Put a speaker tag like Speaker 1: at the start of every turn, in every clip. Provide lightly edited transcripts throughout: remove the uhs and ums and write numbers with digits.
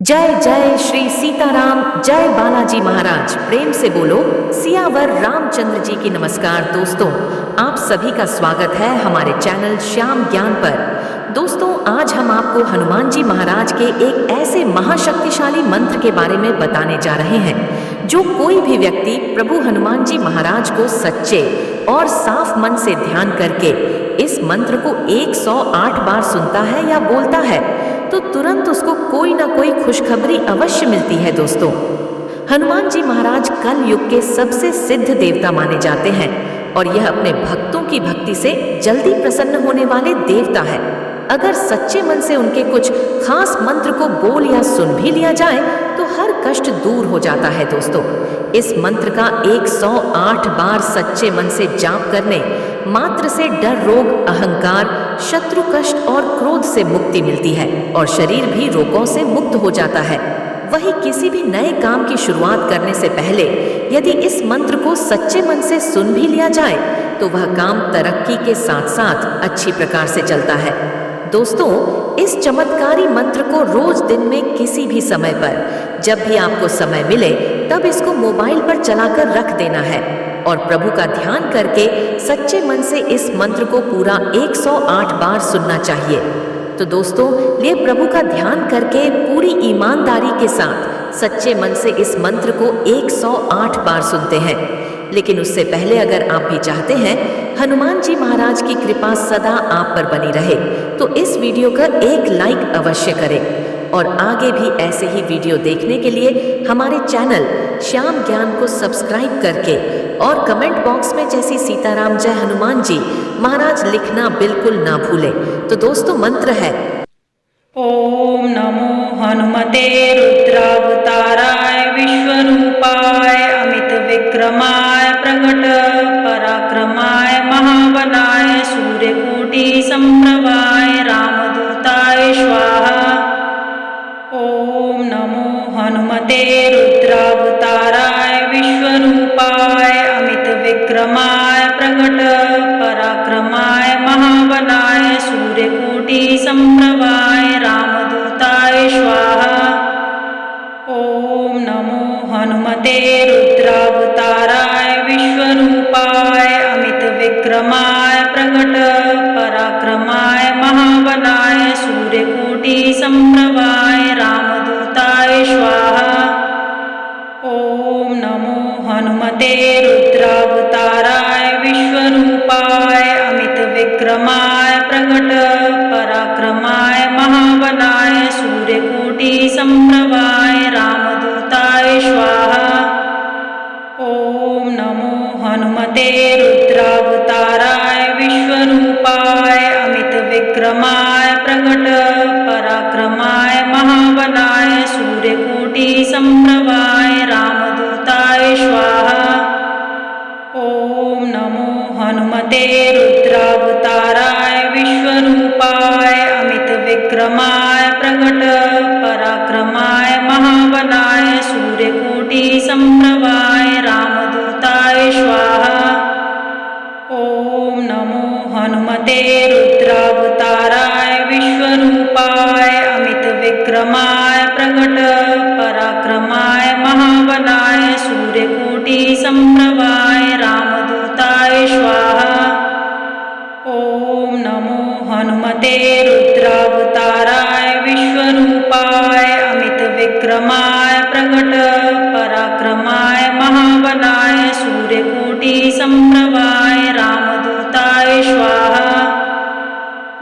Speaker 1: जय जय श्री सीताराम, जय बालाजी महाराज। प्रेम से बोलो सियावर रामचंद्र जी की। नमस्कार दोस्तों, आप सभी का स्वागत है हमारे चैनल श्याम ज्ञान पर। दोस्तों, आज हम आपको हनुमान जी महाराज के एक ऐसे महाशक्तिशाली मंत्र के बारे में बताने जा रहे हैं जो कोई भी व्यक्ति प्रभु हनुमान जी महाराज को सच्चे और साफ मन से ध्यान करके इस मंत्र को 108 बार सुनता है या बोलता है तो तुरंत उसको कोई ना कोई खुशखबरी अवश्य मिलती है। दोस्तों, हनुमान जी महाराज कल युग के सबसे सिद्ध देवता माने जाते हैं और यह अपने भक्तों की भक्ति से जल्दी प्रसन्न होने वाले देवता है। अगर सच्चे मन से उनके कुछ खास मंत्र को बोल या सुन भी लिया जाए तो हर कष्ट दूर हो जाता है। दोस्तों, इस मंत्र का 108 बार सच्चे मन से जाप करने मात्र से डर, रोग, अहंकार, शत्रु कष्ट और क्रोध से मुक्ति मिलती है और शरीर भी रोगों से मुक्त हो जाता है। वही किसी भी नए काम की शुरुआत करने से पहले यदि इस मंत्र को सच्चे मन से सुन भी लिया जाए तो वह काम तरक्की के साथ साथ अच्छी प्रकार से चलता है। दोस्तों, इस चमत्कारी मंत्र को रोज दिन में किसी भी समय पर जब भी आपको समय मिले तब इसको मोबाइल पर चलाकर रख देना है और प्रभु का ध्यान करके सच्चे मन से इस मंत्र को पूरा 108 बार सुनना चाहिए। तो दोस्तों, ये प्रभु का ध्यान करके पूरी ईमानदारी के साथ सच्चे मन से इस मंत्र को 108 बार सुनते हैं। लेकिन उससे पहले अगर आप भी चाहते हैं हनुमान जी महाराज की कृपा सदा आप पर बनी रहे तो इस वीडियो का एक लाइक अवश्य करें और आगे भी ऐसे ही वीडियो देखने के लिए हमारे चैनल श्याम ज्ञान को सब्सक्राइब करके और कमेंट बॉक्स में जैसी सीताराम जय हनुमान जी महाराज लिखना बिल्कुल ना भूलें। तो दोस्तों, मंत्र है
Speaker 2: ओम नमो हनुमते रुद्रावताराय विश्वरूपाय अमित विक्रमाय प्रकट पराक्रमाय महाबलाय सूर्यकोटि संप्रभाय रामदूताय स्वाहा। ओम नमो हनुमते रुद्रावताराय विश्वरूपाय अमित विक्रमाय प्रकट पराक्रमाय महाबलाय सूर्यकोटि संप्रभाय रामदूताय स्वाहा। ओम नमो हनुमते रुद्रावताराय विश्वरूपाय अमित विक्रमाय प्रकट पराक्रमाय महाबलाय सूर्यकोटि संप्रभाय रामदूताय स्वाहा। ओम नमो हनुमते रुद्रावताराय विश्वरूपाय अमित विक्रमाय प्रकट पराक्रमाय महाबलाय सूर्यकोटि संप्रभाय रामदूताय स्वाहा। ओम नमो हनुमते रुद्रावताराय विश्वरूपाय अमित विक्रमाय प्रकट पराक्रमाय महाबलाय सूर्यकोटि संप्रभाय रामदूताय स्वाहा। ओम नमो हनुमते रुद्रावताराय विश्वरूपाय अमित विक्रमाय प्रकट पराक्रमाय महाबलाय सूर्यकोटि संप्रभाय रामदूताय स्वाहा। ओम नमो हनुमते रुद्रावताराय विश्वरूपाय अमित विक्रमाय प्रकट पराक्रमाय महाबलाय सूर्यकोटि संप्रभाय रामदूताय स्वाहा। ओम नमो हनुमते रुद्रावताराय विश्वरूपाय अमित विक्रमाय प्रकट पराक्रमाय महाबलाय सूर्यकोटि संप्रभाय रामदूताय स्वाहा।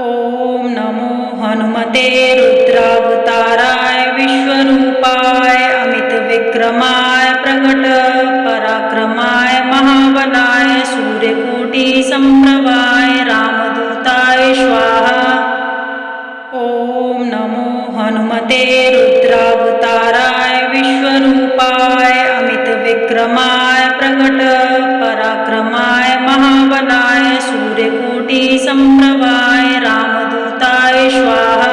Speaker 2: ओम नमो हनुमते रुद्रावताराय विश्वरूपाय अमित विक्रमाय प्रकट पराक्रमाय महाबलाय सूर्यकोटि संप्रभाय रामदूताय स्वाहा। ओम नमो हनुमते रुद्रावताराय विश्वरूपाय अमित विक्रमाय प्रकट पराक्रमाय महाबलाय सूर्यकोटि संप्रभाय रामदूताय स्वाहा।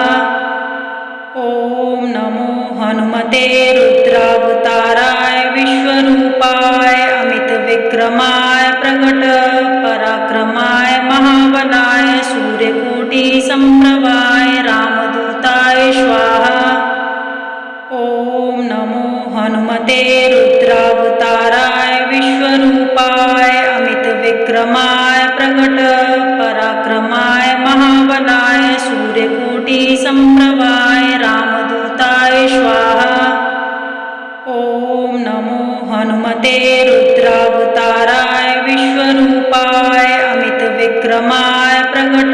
Speaker 2: ओम नमो हनुमते रुद्रावताराय विश्वरूपाय अमित विक्रमाय प्रकट पराक्रमाय महाबलाय सूर्यकोटि संप्रभाय रामदूताय स्वाहा। ॐ नमो हनुमते रुद्रावताराय विश्वरूपाय अमितविक्रमाय प्रकट पराक्रमाय महाबलाय सूर्यकोटिसम्प्रभाय रामदूताय स्वाहा। ॐ नमो हनुमते रुद्रावताराय विश्वरूपाय अमितविक्रमाय प्रकट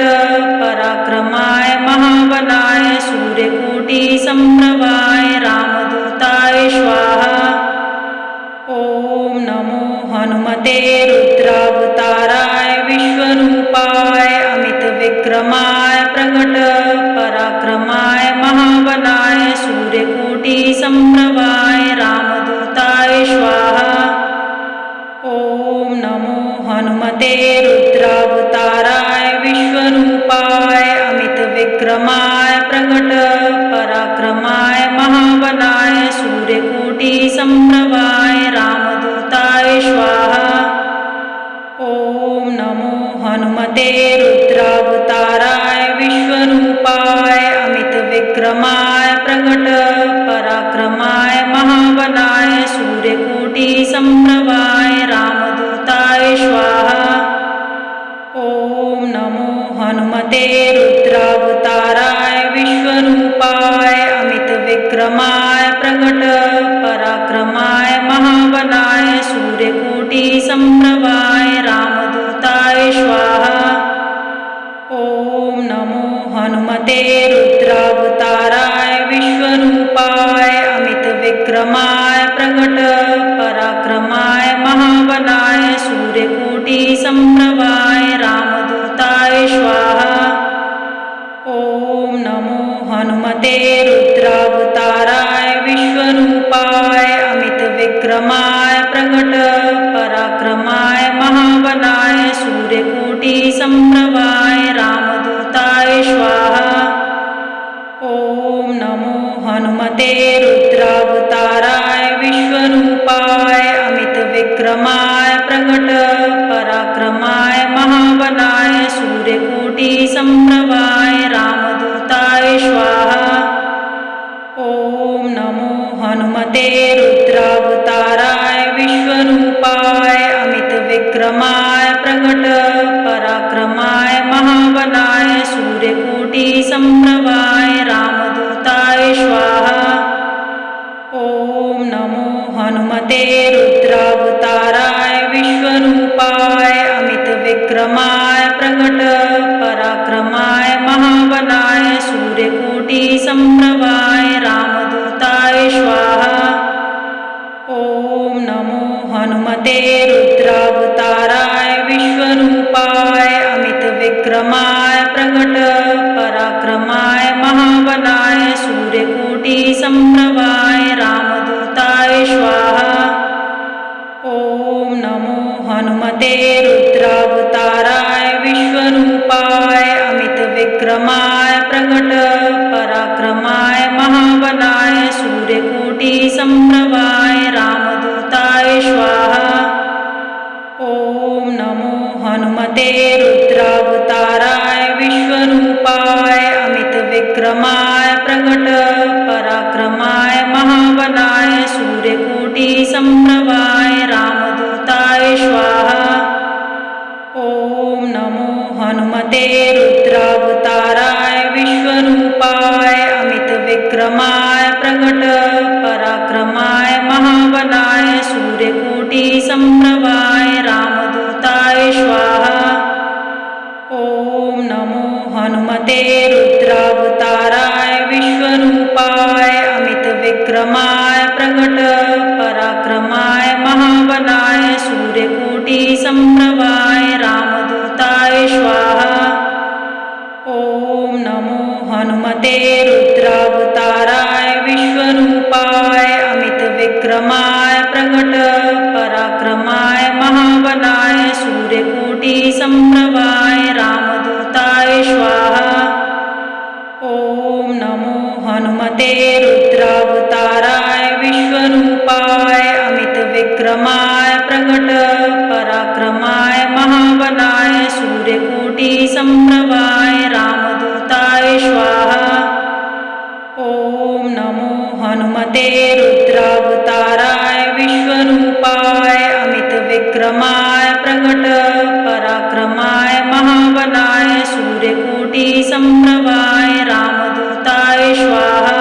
Speaker 2: पराक्रमाय महाबलाय सूर्यकोटिसम्प्रभाय रामदूताय स्वाहा। ॐ नमो हनुमते रुद्रावताराय विश्वरूपाय अमितविक्रमाय प्रकट पराक्रमाय महाबलाय सूर्यकोटिसम्प्रभाय रामदूताय स्वाहा। ॐ नमो हनुमते रुद्रावताराय विश्वरूपाय अमितविक्रमाय प्रकट पराक्रमाय महाबलाय सूर्यकोटिसम्प्रभाय रामदूताय स्वाहा। ॐ नमो हनुमते रुद्रावताराय विश्वरूपाय अमितविक्रमाय प्रकट पराक्रमाय महाबलाय सूर्यकोटिसम्प्रभाय रामदूताय स्वाहा। ॐ नमो हनुमते रुद्रावताराय विश्वरूपाय अमितविक्रमाय प्रकट पराक्रमाय महाबलाय सूर्यकोटिसम्प्रभाय रामदूताय स्वाहा। ॐ नमो हनुमते रुद्रावताराय विश्वरूपाय अमितविक्रमाय प्रकट पराक्रमाय महाबलाय सूर्यकोटिसम्प्रभाय रामदूताय स्वाहा। ॐ नमो हनुमते रुद्रावताराय विश्वरूपाय अमितविक्रमाय प्रकट पराक्रमाय महाबलाय सूर्यकोटिसम्प्रभाय रामदूताय स्वाहा। ॐ नमो हनुमते रुद्रावताराय विश्वरूपाय अमितविक्रमाय प्रकट पराक्रमाय महाबलाय सूर्यकोटिसम्प्रभाय रामदूताय स्वाहा। ॐ नमो हनुमते रुद्रावताराय विश्वरूपाय अमितविक्रमाय प्रकट पराक्रमाय महाबलाय सूर्यकोटिसम्प्रभाय रामदूताय स्वाहा। ॐ नमो हनुमते रुद्रावताराय विश्वरूपाय अमितविक्रमाय प्रकट पराक्रमाय महाबलाय सूर्यकोटिसम्प्रभाय रामदूताय स्वाहा। ॐ नमो हनुमते रुद्रावताराय विश्वरूपाय अमितविक्रमाय प्रकट पराक्रमाय महाबलाय सूर्यकोटिसम्प्रभाय रामदूताय स्वाहा। ॐ नमो हनुमते रुद्रावताराय विश्वरूपाय अमितविक्रमाय प्रकट पराक्रमाय महाबलाय सूर्यकोटिसम्प्रभाय रामदूताय स्वाहा। ॐ नमो हनुमते रुद्रावताराय विश्वरूपाय अमितविक्रमाय प्रकट पराक्रमाय महाबलाय सूर्यकोटिसम्प्रभाय रामदूताय स्वाहा। ॐ नमो हनुमते रुद्रावताराय विश्वरूपाय अमितविक्रमाय प्रकट पराक्रमाय महाबलाय सूर्यकोटिसम्प्रभाय रामदूताय स्वाहा। ॐ नमो हनुमते रुद्रावताराय विश्वरूपाय अमितविक्रमाय प्रकट पराक्रमाय रुद्रावताराय विश्वरूपाय अमितविक्रमाय प्रकट पराक्रमाय महाबलाय सूर्यकोटिसम्प्रभाय रामदूताय स्वाहा।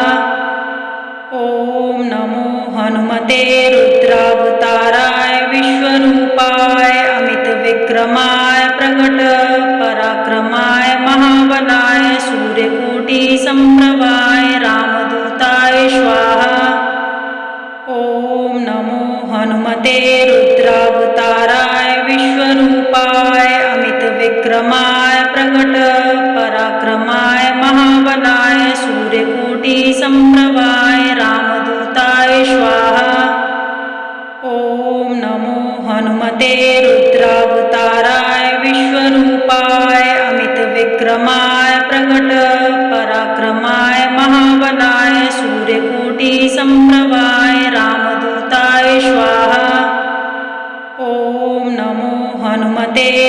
Speaker 2: ॐ नमो हनुमते रुद्रावताराय विश्वरूपाय अमितविक्रमाय प्रकट पराक्रमाय महाबलाय सूर्यकोटिसम्प्रभाय रामदूताय स्वाहा। ॐ नमो हनुमते रुद्रावताराय विश्वरूपाय अमितविक्रमाय प्रकट पराक्रमाय महाबलाय सूर्यकोटिसम्प्रभाय रामदूताय स्वाहा। ॐ नमो हनुमते रुद्रावताराय विश्वरूपाय अमितविक्रमाय प्रकट पराक्रमाय महाबलाय सूर्यकोटिसम्प्रभाय रामदूताय स्वाहा। ॐ नमो हनुमते